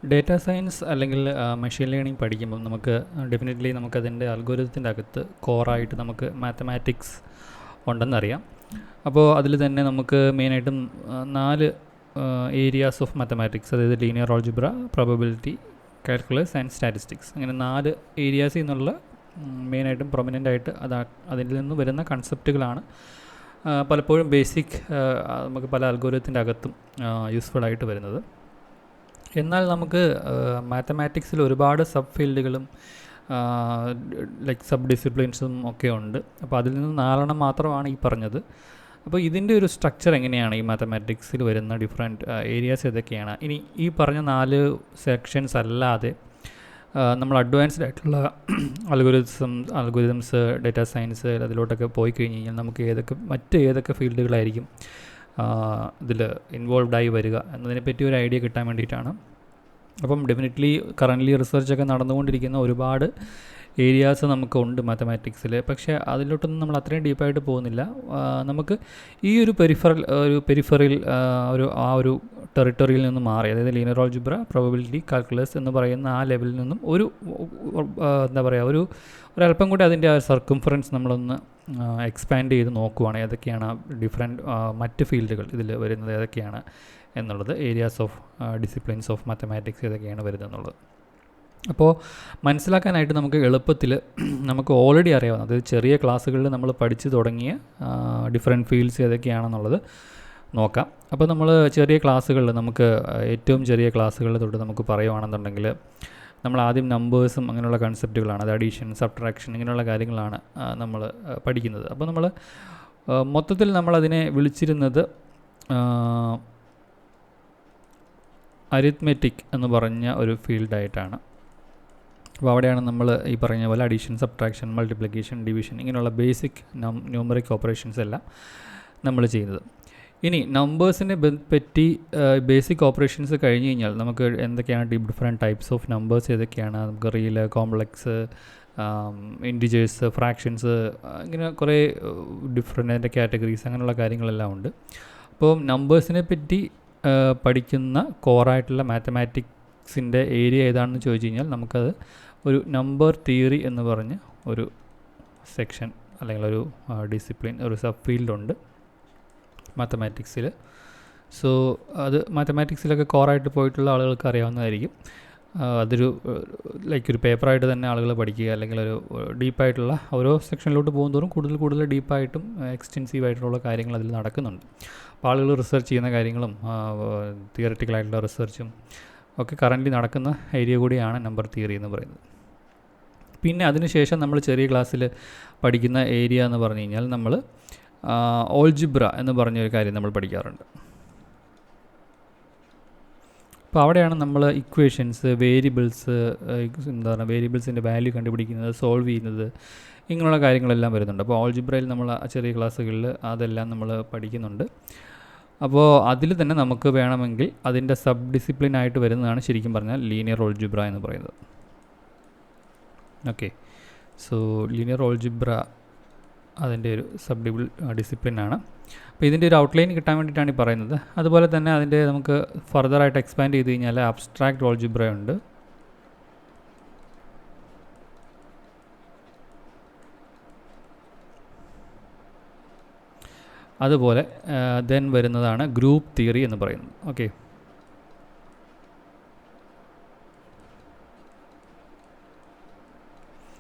Data science അല്ലെങ്കിൽ machine learning പഠിക്കുമ്പോൾ നമുക്ക് ഡെഫിനറ്റ്ലി നമുക്കതിൻ്റെ അൽഗോരിതത്തിൻ്റെ അകത്ത് കോറായിട്ട് നമുക്ക് മാത്തമാറ്റിക്സ് ഉണ്ടെന്നറിയാം. അപ്പോൾ അതിൽ തന്നെ നമുക്ക് മെയിനായിട്ടും 4 ഏരിയാസ് ഓഫ് മാത്തമാറ്റിക്സ്, അതായത് linear algebra, probability, calculus and statistics, അങ്ങനെ 4 ഏരിയാസിൽ നിന്നുള്ള മെയിനായിട്ടും പ്രൊമിനൻ്റായിട്ട് അതിൽ നിന്ന് വരുന്ന കൺസെപ്റ്റുകളാണ് പലപ്പോഴും ബേസിക് നമുക്ക് പല അൽഗോരിതത്തിൻ്റെ അകത്തും യൂസ്ഫുള്ളായിട്ട് വരുന്നത്. എന്നാൽ നമുക്ക് മാത്തമാറ്റിക്സിൽ ഒരുപാട് സബ് ഫീൽഡുകളും ലൈക്ക് സബ് ഡിസിപ്ലിൻസും ഒക്കെ ഉണ്ട്. അപ്പോൾ അതിൽ നിന്ന് 4 മാത്രമാണ് ഈ പറഞ്ഞത്. അപ്പോൾ ഇതിൻ്റെ ഒരു സ്ട്രക്ചർ എങ്ങനെയാണ്, ഈ മാത്തമാറ്റിക്സിൽ വരുന്ന ഡിഫറെൻറ്റ് ഏരിയാസ് ഏതൊക്കെയാണ്? ഇനി ഈ പറഞ്ഞ 4 സെക്ഷൻസ് അല്ലാതെ നമ്മൾ അഡ്വാൻസ്ഡ് ആയിട്ടുള്ള അൽഗോരിതംസ്, ഡേറ്റാ സയൻസ് അതിലോട്ടൊക്കെ പോയി കഴിഞ്ഞ് കഴിഞ്ഞാൽ നമുക്ക് മറ്റ് ഏതൊക്കെ ഫീൽഡുകളായിരിക്കും ഇതിൽ ഇൻവോൾവായി വരിക എന്നതിനെപ്പറ്റി ഒരു ഐഡിയ കിട്ടാൻ വേണ്ടിയിട്ടാണ്. അപ്പം ഡെഫിനറ്റ്ലി കറൻ്റ്ലി റിസർച്ചൊക്കെ നടന്നുകൊണ്ടിരിക്കുന്ന ഒരുപാട് ഏരിയാസ് നമുക്കുണ്ട് മാത്തമാറ്റിക്സിൽ. പക്ഷേ അതിലോട്ടൊന്നും നമ്മൾ അത്രയും ഡീപ്പായിട്ട് പോകുന്നില്ല. നമുക്ക് ഈ ഒരു പെരിഫറിൽ ഒരു ടെറിട്ടറിയിൽ നിന്നും മാറി, അതായത് ലീനിയർ ആൾജിബ്ര, പ്രോബബിലിറ്റി, കാൽക്കുലസ് എന്ന് പറയുന്ന ആ ലെവലിൽ നിന്നും ഒരല്പം കൂടി അതിൻ്റെ ആ സർക്കംഫറൻസ് നമ്മളൊന്ന് എക്സ്പാൻഡ് ചെയ്ത് നോക്കുവാണ് ഏതൊക്കെയാണ് ഡിഫറെൻറ്റ് മറ്റ് ഫീൽഡുകൾ ഇതിൽ വരുന്നത് ഏതൊക്കെയാണ് എന്നുള്ളത്, areas of disciplines of mathematics ഏതൊക്കെയാണ് വരുന്നത് എന്നുള്ളത്. അപ്പോൾ മനസ്സിലാക്കാനായിട്ട് നമുക്ക് എളുപ്പത്തിൽ നമുക്ക് ഓൾറെഡി അറിയാവുന്ന, അതായത് ചെറിയ ക്ലാസ്സുകളിൽ നമ്മൾ പഠിച്ചു തുടങ്ങിയ ഡിഫറെൻറ്റ് ഫീൽഡ്സ് ഏതൊക്കെയാണെന്നുള്ളത് നോക്കാം. അപ്പോൾ നമ്മൾ ചെറിയ ക്ലാസ്സുകളിൽ ഏറ്റവും ചെറിയ ക്ലാസ്സുകളിൽ തൊട്ട് നമുക്ക് പറയുവാണെന്നുണ്ടെങ്കിൽ നമ്മൾ ആദ്യം നമ്പേഴ്സും അങ്ങനെയുള്ള കൺസെപ്റ്റുകളാണ്, അത് അഡീഷൻ, സബ്ട്രാക്ഷൻ, ഇങ്ങനെയുള്ള കാര്യങ്ങളാണ് നമ്മൾ പഠിക്കുന്നത്. അപ്പോൾ നമ്മൾ മൊത്തത്തിൽ നമ്മളതിനെ വിളിച്ചിരുന്നത് അരിത്മെറ്റിക് എന്ന് പറഞ്ഞ ഒരു ഫീൽഡായിട്ടാണ്. അപ്പോൾ അവിടെയാണ് നമ്മൾ ഈ പറഞ്ഞ പോലെ അഡീഷൻ, സബ്ട്രാക്ഷൻ, മൾട്ടിപ്ലിക്കേഷൻ, ഡിവിഷൻ, ഇങ്ങനെയുള്ള ബേസിക് ന്യൂമറിക് ഓപ്പറേഷൻസ് എല്ലാം നമ്മൾ ചെയ്യുന്നത്. ഇനി നമ്പേഴ്സിനെ പറ്റി ബേസിക് ഓപ്പറേഷൻസ് കഴിഞ്ഞ് കഴിഞ്ഞാൽ നമുക്ക് എന്തൊക്കെയാണ് ഡിഫറെൻറ്റ് ടൈപ്സ് ഓഫ് നമ്പേഴ്സ് ഏതൊക്കെയാണ്, നമുക്ക് റിയൽ, കോംപ്ലക്സ്, ഇൻറ്റിജേഴ്സ്, ഫ്രാക്ഷൻസ്, ഇങ്ങനെ കുറേ ഡിഫറെൻറ്റ് അതിൻ്റെ കാറ്റഗറീസ്, അങ്ങനെയുള്ള കാര്യങ്ങളെല്ലാം ഉണ്ട്. അപ്പോൾ നമ്പേഴ്സിനെ പറ്റി പഠിക്കുന്ന കോറായിട്ടുള്ള മാത്തമാറ്റിക്സിൻ്റെ ഏരിയ ഏതാണെന്ന് ചോദിച്ചു കഴിഞ്ഞാൽ നമുക്കത് ഒരു നമ്പർ തിയറി എന്ന് പറഞ്ഞ് ഒരു സെക്ഷൻ അല്ലെങ്കിൽ ഒരു ഡിസിപ്ലിൻ, ഒരു സബ് ഫീൽഡുണ്ട് മാത്തമാറ്റിക്സിൽ. സോ അത് മാത്തമാറ്റിക്സിലൊക്കെ കോറായിട്ട് പോയിട്ടുള്ള ആളുകൾക്ക് അറിയാവുന്നതായിരിക്കും. അതൊരു ഒരു പേപ്പറായിട്ട് തന്നെ ആളുകൾ പഠിക്കുക, അല്ലെങ്കിൽ ഒരു ഡീപ്പായിട്ടുള്ള ഓരോ സെക്ഷനിലോട്ട് പോകുന്നതോറും കൂടുതൽ ഡീപ്പായിട്ടും എക്സ്റ്റെൻസീവായിട്ടുള്ള കാര്യങ്ങൾ അതിൽ നടക്കുന്നുണ്ട്. അപ്പോൾ ആളുകൾ റിസർച്ച് ചെയ്യുന്ന കാര്യങ്ങളും തിയററ്റിക്കലായിട്ടുള്ള റിസർച്ചും ഒക്കെ കറൻ്റ് നടക്കുന്ന ഏരിയ കൂടിയാണ് നമ്പർ തിയറി എന്ന് പറയുന്നത്. പിന്നെ അതിനുശേഷം നമ്മൾ ചെറിയ ക്ലാസ്സിൽ പഠിക്കുന്ന ഏരിയ എന്ന് പറഞ്ഞു കഴിഞ്ഞാൽ നമ്മൾ ഓൾജിബ്ര എന്ന് പറഞ്ഞൊരു കാര്യം നമ്മൾ പഠിക്കാറുണ്ട്. അപ്പോൾ അവിടെയാണ് നമ്മൾ ഇക്വേഷൻസ്, വേരിയബിൾസ്, വേരിയബിൾസിൻ്റെ വാല്യൂ കണ്ടുപിടിക്കുന്നത്, സോൾവ് ചെയ്യുന്നത്, ഇങ്ങനെയുള്ള കാര്യങ്ങളെല്ലാം വരുന്നുണ്ട്. അപ്പോൾ ഓൾജിബ്രയിൽ നമ്മൾ ചെറിയ ക്ലാസ്സുകളിൽ അതെല്ലാം നമ്മൾ പഠിക്കുന്നുണ്ട്. അപ്പോൾ അതിൽ തന്നെ നമുക്ക് വേണമെങ്കിൽ അതിൻ്റെ സബ് ഡിസിപ്ലിനായിട്ട് വരുന്നതാണ് ശരിക്കും പറഞ്ഞാൽ ലീനിയർ ഓൾജിബ്ര എന്ന് പറയുന്നത്. ഓക്കെ, സോ ലീനിയർ ഓൾജിബ്ര അതിൻ്റെ ഒരു സബ് ഡിസിപ്ലിനാണ്. അപ്പോൾ ഇതിൻ്റെ ഒരു ഔട്ട്ലൈൻ കിട്ടാൻ വേണ്ടിയിട്ടാണ് ഈ പറയുന്നത്. അതുപോലെ തന്നെ അതിൻ്റെ നമുക്ക് ഫർദറായിട്ട് എക്സ്പാൻഡ് ചെയ്ത് കഴിഞ്ഞാൽ അബ്സ്ട്രാക്റ്റ് ഓൾജിബ്ര ഉണ്ട്. അതുപോലെ ദെൻ വരുന്നതാണ് ഗ്രൂപ്പ് തിയറി എന്ന് പറയുന്നത്. ഓക്കെ,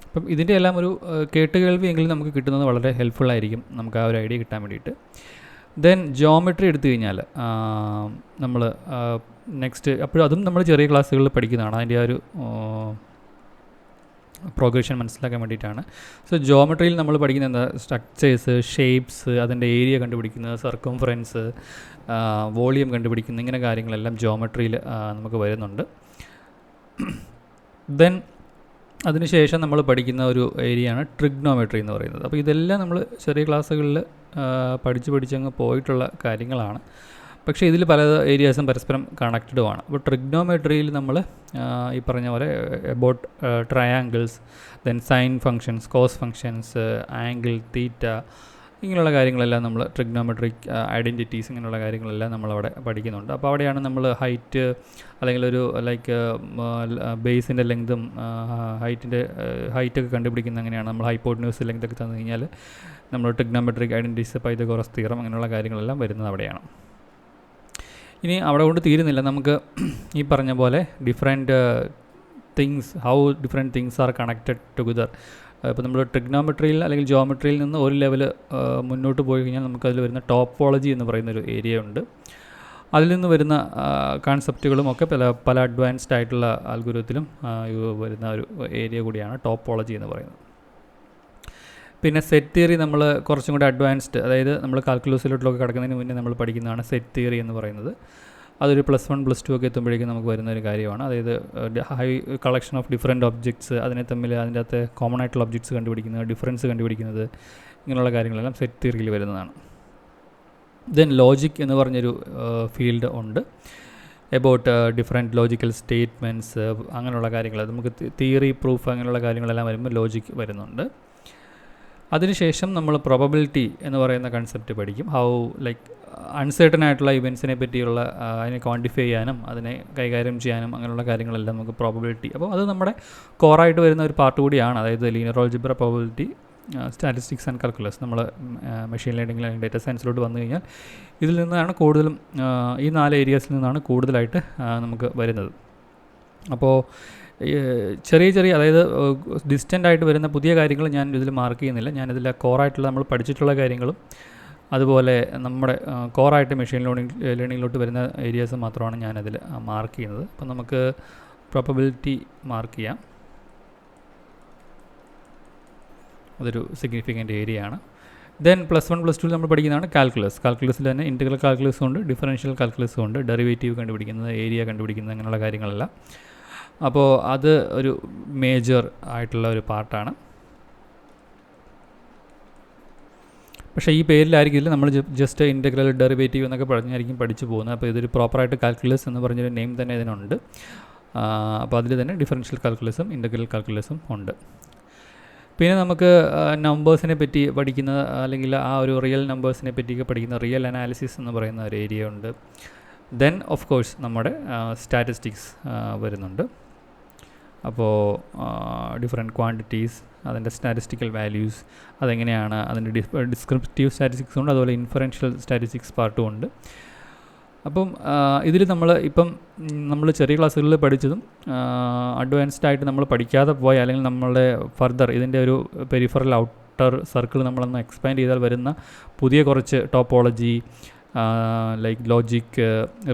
അപ്പം ഇതിൻ്റെ എല്ലാം ഒരു കേട്ടുകേൾവി എങ്കിലും നമുക്ക് കിട്ടുന്നത് വളരെ ഹെൽപ്ഫുള്ളായിരിക്കും, നമുക്ക് ആ ഒരു ഐഡിയ കിട്ടാൻ വേണ്ടിയിട്ട്. ദെൻ ജോമെട്രി എടുത്തു കഴിഞ്ഞാൽ നമ്മൾ നെക്സ്റ്റ്, അപ്പോഴും അതും നമ്മൾ ചെറിയ ക്ലാസ്സുകളിൽ പഠിക്കുന്നതാണ്, അതിൻ്റെ ആ ഒരു പ്രോഗ്രഷൻ മനസ്സിലാക്കാൻ വേണ്ടിയിട്ടാണ്. സോ ജോമെട്രിയിൽ നമ്മൾ പഠിക്കുന്ന എന്താ, സ്ട്രക്ചേഴ്സ്, ഷേപ്സ്, അതിൻ്റെ ഏരിയ കണ്ടുപിടിക്കുന്നത്, സർക്കംഫറൻസ്, വോളിയം കണ്ടുപിടിക്കുന്ന, ഇങ്ങനെ കാര്യങ്ങളെല്ലാം ജോമെട്രിയിൽ നമുക്ക് വരുന്നുണ്ട്. ദെൻ അതിനുശേഷം നമ്മൾ പഠിക്കുന്ന ഒരു ഏരിയയാണ് ട്രിഗ്നോമെട്രി എന്ന് പറയുന്നത്. അപ്പോൾ ഇതെല്ലാം നമ്മൾ ചെറിയ ക്ലാസ്സുകളിൽ പഠിച്ചങ്ങ് പോയിട്ടുള്ള കാര്യങ്ങളാണ്. പക്ഷേ ഇതിൽ പല ഏരിയാസും പരസ്പരം കണക്റ്റഡുമാണ്. അപ്പോൾ ട്രിഗ്നോമെട്രിയിൽ നമ്മൾ ഈ പറഞ്ഞ പോലെ about triangles, then sine functions, cos functions, angle, theta, ഇങ്ങനെയുള്ള കാര്യങ്ങളെല്ലാം നമ്മൾ ട്രിഗ്നോമെട്രിക് ഐഡൻറ്റിറ്റീസ് ഇങ്ങനെയുള്ള കാര്യങ്ങളെല്ലാം നമ്മളവിടെ പഠിക്കുന്നുണ്ട്. അപ്പോൾ അവിടെയാണ് നമ്മൾ ഹൈറ്റ് അല്ലെങ്കിൽ ഒരു ലൈക്ക് ബേസിൻ്റെ ലെങ്തും ഹൈറ്റൊക്കെ കണ്ടുപിടിക്കുന്നത് എങ്ങനെയാണ്. നമ്മൾ ഹൈപ്പോട്ന്യൂസ് ലെങ്തൊക്കെ തന്നു കഴിഞ്ഞാൽ നമ്മൾ ട്രിഗ്നോമെട്രിക് ഐഡൻറ്റിറ്റീസ് പൈതഗോറസ് തിയറം അങ്ങനെയുള്ള കാര്യങ്ങളെല്ലാം വരുന്നത് അവിടെയാണ്. ഇനി അവിടെ കൊണ്ട് തീരുന്നില്ല, നമുക്ക് ഈ പറഞ്ഞ പോലെ different things, how different things are connected together. ഇപ്പോൾ നമ്മൾ ട്രിഗ്നോമെട്രിയിൽ അല്ലെങ്കിൽ ജിയോമെട്രിയിൽ നിന്ന് ഒരു ലെവൽ മുന്നോട്ട് പോയി കഴിഞ്ഞാൽ നമുക്കതിൽ വരുന്ന ടോപ്പോളജി എന്ന് പറയുന്നൊരു ഏരിയ ഉണ്ട്. അതിൽ നിന്ന് വരുന്ന കോൺസെപ്റ്റുകളും ഒക്കെ പല അഡ്വാൻസ്ഡ് ആയിട്ടുള്ള അൽഗോരിതത്തിലും വരുന്ന ഒരു ഏരിയ കൂടിയാണ് ടോപ്പോളജി എന്ന് പറയുന്നത്. പിന്നെ സെറ്റ് തിയറി നമ്മൾ കുറച്ചും കൂടി അഡ്വാൻസ്ഡ്, അതായത് നമ്മൾ കാൽക്കുലസിലോട്ടൊക്കെ കിടക്കുന്നതിന് മുന്നേ നമ്മൾ പഠിക്കുന്നതാണ് സെറ്റ് തിയറി എന്ന് പറയുന്നത്. അതൊരു +1 +2 ഒക്കെ എത്തുമ്പോഴേക്കും നമുക്ക് വരുന്ന ഒരു കാര്യമാണ്. അതായത് high collection of different objects, അതിനെ തമ്മിൽ അതിൻ്റെ അകത്ത് കോമൺ ആയിട്ടുള്ള ഒബ്ജക്ട്സ് കണ്ടുപിടിക്കുന്നത്, ഡിഫറൻസ് കണ്ടുപിടിക്കുന്നത്, ഇങ്ങനെയുള്ള കാര്യങ്ങളെല്ലാം സെറ്റ് തിയറിയിൽ വരുന്നതാണ്. ദെൻ ലോജിക് എന്ന് പറഞ്ഞൊരു ഫീൽഡ് ഉണ്ട്. എബൌട്ട് ഡിഫറെൻറ്റ് ലോജിക്കൽ സ്റ്റേറ്റ്മെൻറ്റ്സ് അങ്ങനെയുള്ള കാര്യങ്ങൾ, നമുക്ക് തിയറി പ്രൂഫ് അങ്ങനെയുള്ള കാര്യങ്ങളെല്ലാം വരുമ്പോൾ ലോജിക് വരുന്നുണ്ട്. അതിനുശേഷം നമ്മൾ പ്രോബബിലിറ്റി എന്ന് പറയുന്ന കൺസെപ്റ്റ് പഠിക്കും. ഹൗ ലൈക്ക് അൺസർട്ടൺ ആയിട്ടുള്ള ഇവൻറ്റ്സിനെ പറ്റിയുള്ള അതിനെ ക്വാണ്ടിഫൈ ചെയ്യാനും അതിനെ കൈകാര്യം ചെയ്യാനും അങ്ങനെയുള്ള കാര്യങ്ങളെല്ലാം നമുക്ക് പ്രോബബിലിറ്റി. അപ്പോൾ അത് നമ്മുടെ കോറായിട്ട് വരുന്ന ഒരു പാർട്ട് കൂടിയാണ്. അതായത് linear algebra, probability, statistics and calculus. നമ്മൾ മെഷീൻ ലേണിംഗ് അല്ലെങ്കിൽ ഡേറ്റ സയൻസിലോട്ട് വന്നു കഴിഞ്ഞാൽ ഇതിൽ നിന്നാണ് കൂടുതലും, ഈ 4 ഏരിയാസിൽ നിന്നാണ് കൂടുതലായിട്ട് നമുക്ക് വരുന്നത്. അപ്പോൾ ചെറിയ അതായത് ഡിസ്റ്റൻ്റ് ആയിട്ട് വരുന്ന പുതിയ കാര്യങ്ങൾ ഞാൻ ഇതിൽ മാർക്ക് ചെയ്യുന്നില്ല. ഞാനിതിൽ കോറായിട്ടുള്ള നമ്മൾ പഠിച്ചിട്ടുള്ള കാര്യങ്ങളും അതുപോലെ നമ്മുടെ കോറായിട്ട് മെഷീൻ ലേണിങ്ങിലോട്ട് വരുന്ന ഏരിയാസ് മാത്രമാണ് ഞാനതിൽ മാർക്ക് ചെയ്യുന്നത്. അപ്പം നമുക്ക് പ്രോബബിലിറ്റി മാർക്ക് ചെയ്യാം. അതൊരു സിഗ്നിഫിക്കൻ്റ് ഏരിയ ആണ്. ദെൻ +1 +2 നമ്മൾ പഠിക്കുന്നതാണ് കാൽക്കുലസ്. കാൽക്കുലസിൽ തന്നെ ഇൻ്റഗ്രൽ കാൽക്കുലസും ഉണ്ട്, ഡിഫറൻഷ്യൽ കാൽക്കുലസും ഉണ്ട്, ഡെറിവേറ്റീവ് കണ്ടുപിടിക്കുന്നത്, ഏരിയ കണ്ടുപിടിക്കുന്നത്, അങ്ങനെയുള്ള കാര്യങ്ങളെല്ലാം. അപ്പോൾ അത് ഒരു മേജർ ആയിട്ടുള്ള ഒരു പാർട്ടാണ്. പക്ഷേ ഈ പേരിലായിരിക്കില്ല, നമ്മൾ ജസ്റ്റ് ഇൻ്റഗ്രൽ, ഡെറിവേറ്റീവ് എന്നൊക്കെ പറഞ്ഞായിരിക്കും പഠിച്ചു പോകുന്നത്. അപ്പോൾ ഇതൊരു പ്രോപ്പറായിട്ട് കാൽക്കുലസ് എന്ന് പറഞ്ഞൊരു നെയിം തന്നെ ഇതിനുണ്ട്. അപ്പോൾ അതിൽ തന്നെ ഡിഫറൻഷ്യൽ കാൽക്കുലസും ഇൻ്റഗ്രൽ കാൽക്കുലസും ഉണ്ട്. പിന്നെ നമുക്ക് നമ്പേഴ്സിനെ പറ്റി പഠിക്കുന്ന, അല്ലെങ്കിൽ ആ ഒരു റിയൽ നമ്പേഴ്സിനെ പറ്റിയൊക്കെ പഠിക്കുന്ന റിയൽ അനാലിസിസ് എന്ന് പറയുന്ന ഒരു ഏരിയ ഉണ്ട്. ദെൻ ഓഫ് കോഴ്സ് നമ്മുടെ സ്റ്റാറ്റിസ്റ്റിക്സ് വരുന്നുണ്ട്. അപ്പോൾ ഡിഫറെൻറ്റ് ക്വാണ്ടിറ്റീസ്, അതിൻ്റെ സ്റ്റാറ്റിസ്റ്റിക്കൽ വാല്യൂസ് അതെങ്ങനെയാണ്, അതിൻ്റെ ഡിസ്ക്രിപ്റ്റീവ് സ്റ്റാറ്റിസ്റ്റിക്സ് ഉണ്ട്, അതുപോലെ ഇൻഫറൻഷ്യൽ സ്റ്റാറ്റിസ്റ്റിക്സ് പാർട്ടും ഉണ്ട്. അപ്പം ഇതിൽ നമ്മൾ ചെറിയ ക്ലാസ്സുകളിൽ പഠിച്ചതും അഡ്വാൻസ്ഡ് ആയിട്ട് നമ്മൾ പഠിക്കാതെ പോയ, അല്ലെങ്കിൽ നമ്മളുടെ ഫർദർ ഇതിൻ്റെ ഒരു പെരിഫറൽ ഔട്ടർ സർക്കിൾ നമ്മളൊന്ന് എക്സ്പാൻഡ് ചെയ്താൽ വരുന്ന പുതിയ കുറച്ച് topology, like logic,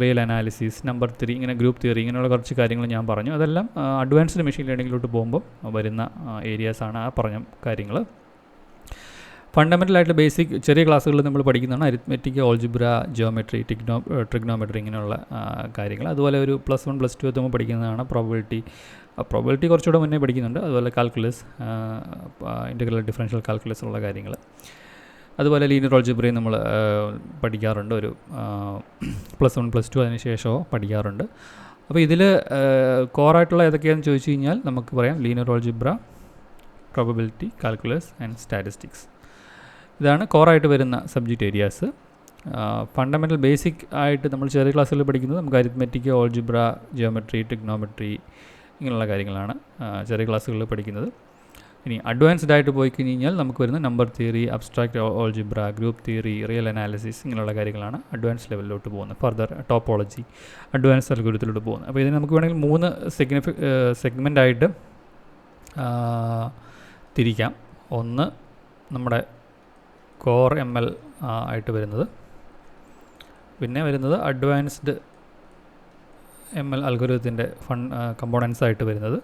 real analysis, number 3, ഇങ്ങനെ ഗ്രൂപ്പ് തിയറി, ഇങ്ങനെയുള്ള കുറച്ച് കാര്യങ്ങൾ ഞാൻ പറഞ്ഞു. അതെല്ലാം അഡ്വാൻസ്ഡ് മെഷീൻ ലേണിങ്ങിലോട്ട് പോകുമ്പോൾ വരുന്ന ഏരിയാസാണ് ആ പറഞ്ഞ കാര്യങ്ങൾ. ഫണ്ടമെൻ്റലായിട്ട് ബേസിക് ചെറിയ ക്ലാസ്സുകളിൽ നമ്മൾ പഠിക്കുന്നതാണ് അരിത്മെറ്റിക്, ഓൾജിബ്ര, ജിയോമെട്രി, ട്രിഗ്നോമെട്രി, ഇങ്ങനെയുള്ള കാര്യങ്ങൾ. അതുപോലെ ഒരു +1 +2 എത്തുമ്പോൾ പഠിക്കുന്നതാണ് പ്രോബബിലിറ്റി കുറച്ചുകൂടെ മുന്നേ പഠിക്കുന്നുണ്ട്. അതുപോലെ കാൽക്കുലസ്, ഇൻ്റഗ്രൽ ഡിഫറൻഷ്യൽ കാൽക്കുലസ് ഉള്ള കാര്യങ്ങൾ. അതുപോലെ ലീനിയർ ആൾജിബ്രയും നമ്മൾ പഠിക്കാറുണ്ട്, ഒരു +1 +2 അതിന് ശേഷമോ പഠിക്കാറുണ്ട്. അപ്പോൾ ഇതിൽ കോറായിട്ടുള്ള ഏതൊക്കെയാണെന്ന് ചോദിച്ചു കഴിഞ്ഞാൽ നമുക്ക് പറയാം linear algebra, probability, calculus and statistics. ഇതാണ് കോറായിട്ട് വരുന്ന സബ്ജക്റ്റ് ഏരിയാസ്. ഫണ്ടമെൻ്റൽ ബേസിക് ആയിട്ട് നമ്മൾ ചെറിയ ക്ലാസ്സുകളിൽ പഠിക്കുന്നത് നമുക്ക് അരിത്മെറ്റിക്, ഓൾജിബ്ര, ജിയോമെട്രി, ട്രിഗ്നോമെട്രി, ഇങ്ങനെയുള്ള കാര്യങ്ങളാണ് ചെറിയ ക്ലാസ്സുകളിൽ പഠിക്കുന്നത്. ഇനി അഡ്വാൻസ്ഡ് ആയിട്ട് പോയി കഴിഞ്ഞാൽ നമുക്ക് വരുന്ന number theory, abstract algebra, group theory, real analysis, ഇങ്ങനെയുള്ള കാര്യങ്ങളാണ് അഡ്വാൻസ് ലെവലിലോട്ട് പോകുന്നത്. ഫർദർ ടോപ്പോളജി, അഡ്വാൻസ് അൽഗോരിതത്തിലോട്ട് പോകുന്നത്. അപ്പോൾ ഇതിന് നമുക്ക് വേണമെങ്കിൽ 3 സെഗ്മെൻ്റായിട്ട് തിരിക്കാം. ഒന്ന് നമ്മുടെ കോർ ML ആയിട്ട് വരുന്നത്, പിന്നെ വരുന്നത് അഡ്വാൻസ്ഡ് ML അൽഗോരിതത്തിൻ്റെ കമ്പോണൻസ് ആയിട്ട് വരുന്നത്,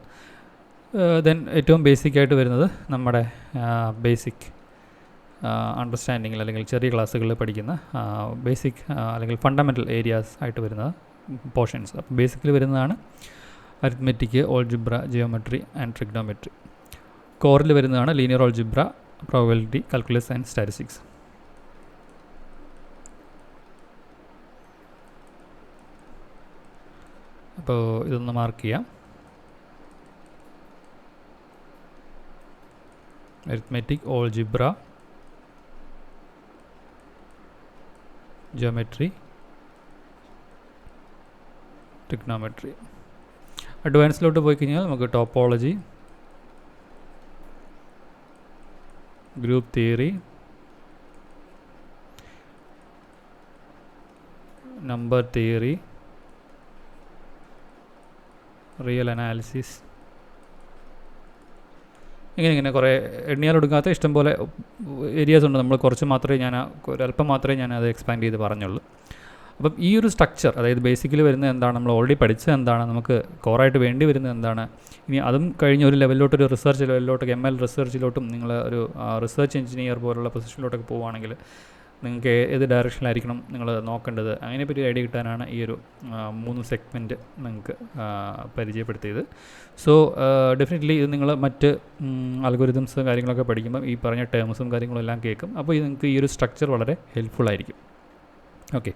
ദെൻ ഏറ്റവും ബേസിക് ആയിട്ട് വരുന്നത് നമ്മുടെ ബേസിക് അണ്ടർസ്റ്റാൻഡിങ്ങിൽ അല്ലെങ്കിൽ ചെറിയ ക്ലാസ്സുകളിൽ പഠിക്കുന്ന ബേസിക് അല്ലെങ്കിൽ ഫണ്ടമെൻ്റൽ ഏരിയാസ് ആയിട്ട് വരുന്ന പോർഷൻസ്. അപ്പോൾ ബേസിക്കലി വരുന്നതാണ് arithmetic, algebra, geometry and trigonometry. കോറിൽ വരുന്നതാണ് linear algebra, probability, calculus and statistics. അപ്പോൾ ഇതൊന്ന് മാർക്ക് ചെയ്യാം. Arithmetic, algebra, geometry, trigonometry. അഡ്വാൻസിലോട്ട് പോയി കഴിഞ്ഞാൽ നമുക്ക് topology, group theory, number theory, real analysis, ഇങ്ങനെ കുറേ എണ്ണിയാലൊടുങ്ങാത്ത ഇഷ്ടംപോലെ ഏരിയാസ് ഉണ്ട്. നമ്മൾ കുറച്ച് മാത്രമേ ഒരല്പം മാത്രമേ ഞാൻ അത് എക്സ്പാൻഡ് ചെയ്ത് പറഞ്ഞുള്ളൂ. അപ്പം ഈ ഒരു സ്ട്രക്ചർ, അതായത് ബേസിക്കലി വരുന്നത് എന്താണ്, നമ്മൾ ഓൾറെഡി പഠിച്ചത് എന്താണ്, നമുക്ക് കോറായിട്ട് വേണ്ടി വരുന്നത് എന്താണ്, ഇനി അതും കഴിഞ്ഞ് ഒരു ലെവലിലോട്ട്, ഒരു റിസർച്ച് ലെവലിലോട്ടൊക്കെ ML റിസർച്ചിലോട്ടും നിങ്ങൾ ഒരു റിസർച്ച് എഞ്ചിനീയർ പോലുള്ള പൊസിഷനിലോട്ടൊക്കെ പോവുകയാണെങ്കിൽ നിങ്ങൾക്ക് ഏത് ഡയറക്ഷനിലായിരിക്കണം നിങ്ങൾ നോക്കേണ്ടത്, അതിനെപ്പറ്റി ഐഡിയ കിട്ടാനാണ് ഈ ഒരു 3 സെഗ്മെൻറ്റ് നിങ്ങൾക്ക് പരിചയപ്പെടുത്തിയത്. സോ ഡെഫിനറ്റ്ലി ഇത് നിങ്ങൾ മറ്റ് അൽഗോരിതംസ് കാര്യങ്ങളൊക്കെ പഠിക്കുമ്പോൾ ഈ പറഞ്ഞ ടേംസും കാര്യങ്ങളും എല്ലാം കേൾക്കും. അപ്പോൾ ഇത് നിങ്ങൾക്ക് ഈ ഒരു സ്ട്രക്ചർ വളരെ ഹെൽപ്ഫുൾ ആയിരിക്കും. ഓക്കെ.